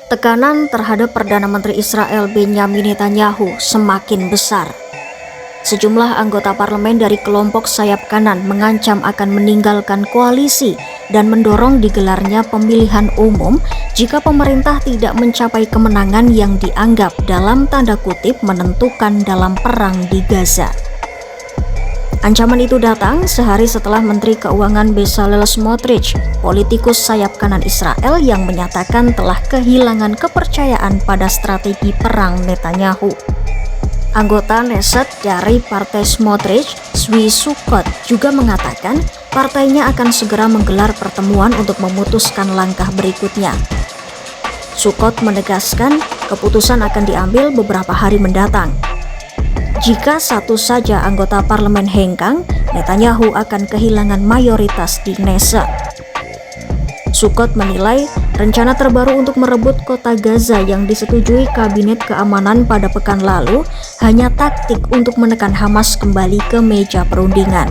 Tekanan terhadap Perdana Menteri Israel Benyamin Netanyahu semakin besar. Sejumlah anggota parlemen dari kelompok sayap kanan mengancam akan meninggalkan koalisi dan mendorong digelarnya pemilihan umum jika pemerintah tidak mencapai kemenangan yang dianggap dalam tanda kutip menentukan dalam perang di Gaza. Ancaman itu datang sehari setelah Menteri Keuangan Bezalel Smotrich, politikus sayap kanan Israel yang menyatakan telah kehilangan kepercayaan pada strategi perang Netanyahu. Anggota Knesset dari Partai Smotrich, Zvi Sukkot, juga mengatakan partainya akan segera menggelar pertemuan untuk memutuskan langkah berikutnya. Sukkot menegaskan keputusan akan diambil beberapa hari mendatang. Jika satu saja anggota parlemen hengkang, Netanyahu akan kehilangan mayoritas di Knesset. Sukkot menilai rencana terbaru untuk merebut kota Gaza yang disetujui Kabinet Keamanan pada pekan lalu hanya taktik untuk menekan Hamas kembali ke meja perundingan.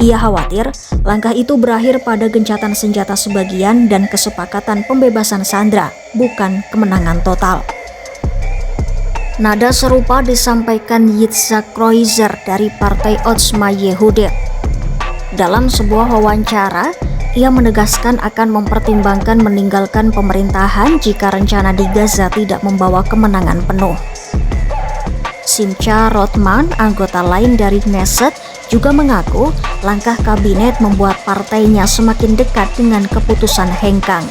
Ia khawatir langkah itu berakhir pada gencatan senjata sebagian dan kesepakatan pembebasan sandera, bukan kemenangan total. Nada serupa disampaikan Yitzhak Kreuzer dari Partai Otzma Yehudit. Dalam sebuah wawancara, ia menegaskan akan mempertimbangkan meninggalkan pemerintahan jika rencana di Gaza tidak membawa kemenangan penuh. Simcha Rothman, anggota lain dari Knesset, juga mengaku langkah kabinet membuat partainya semakin dekat dengan keputusan hengkang.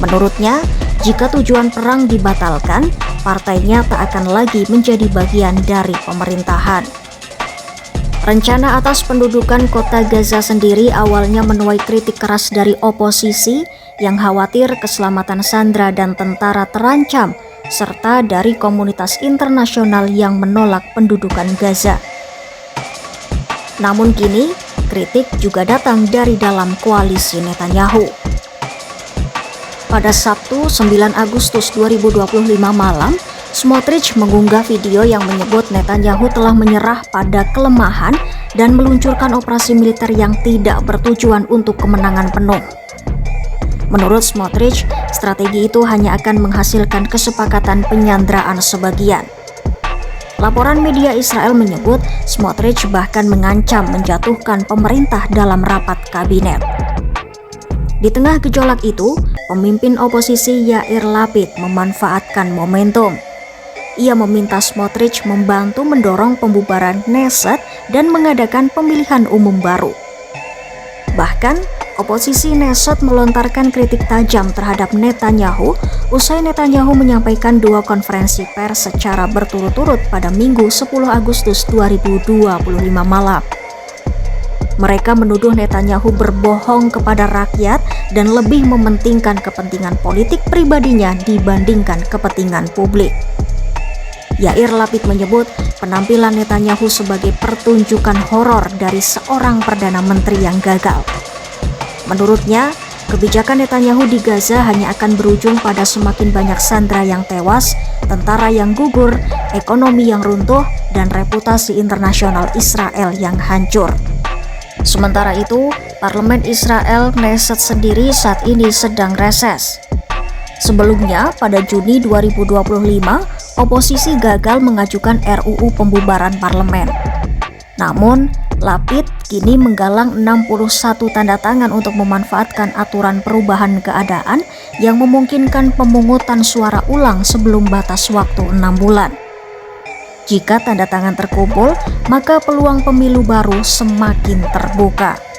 Menurutnya, jika tujuan perang dibatalkan, partainya tak akan lagi menjadi bagian dari pemerintahan. Rencana atas pendudukan kota Gaza sendiri awalnya menuai kritik keras dari oposisi yang khawatir keselamatan sandera dan tentara terancam, serta dari komunitas internasional yang menolak pendudukan Gaza. Namun kini, kritik juga datang dari dalam koalisi Netanyahu. Pada Sabtu 9 Agustus 2025 malam, Smotrich mengunggah video yang menyebut Netanyahu telah menyerah pada kelemahan dan meluncurkan operasi militer yang tidak bertujuan untuk kemenangan penuh. Menurut Smotrich, strategi itu hanya akan menghasilkan kesepakatan penyanderaan sebagian. Laporan media Israel menyebut Smotrich bahkan mengancam menjatuhkan pemerintah dalam rapat kabinet. Di tengah gejolak itu, pemimpin oposisi Yair Lapid memanfaatkan momentum. Ia meminta Smotrich membantu mendorong pembubaran Knesset dan mengadakan pemilihan umum baru. Bahkan, oposisi Knesset melontarkan kritik tajam terhadap Netanyahu usai Netanyahu menyampaikan dua konferensi pers secara berturut-turut pada Minggu 10 Agustus 2025 malam. Mereka menuduh Netanyahu berbohong kepada rakyat dan lebih mementingkan kepentingan politik pribadinya dibandingkan kepentingan publik. Yair Lapid menyebut penampilan Netanyahu sebagai pertunjukan horor dari seorang Perdana Menteri yang gagal. Menurutnya, kebijakan Netanyahu di Gaza hanya akan berujung pada semakin banyak sandera yang tewas, tentara yang gugur, ekonomi yang runtuh, dan reputasi internasional Israel yang hancur. Sementara itu, Parlemen Israel Knesset sendiri saat ini sedang reses. Sebelumnya, pada Juni 2025, oposisi gagal mengajukan RUU pembubaran parlemen. Namun, Lapid kini menggalang 61 tanda tangan untuk memanfaatkan aturan perubahan keadaan yang memungkinkan pemungutan suara ulang sebelum batas waktu 6 bulan. Jika tanda tangan terkumpul, maka peluang pemilu baru semakin terbuka.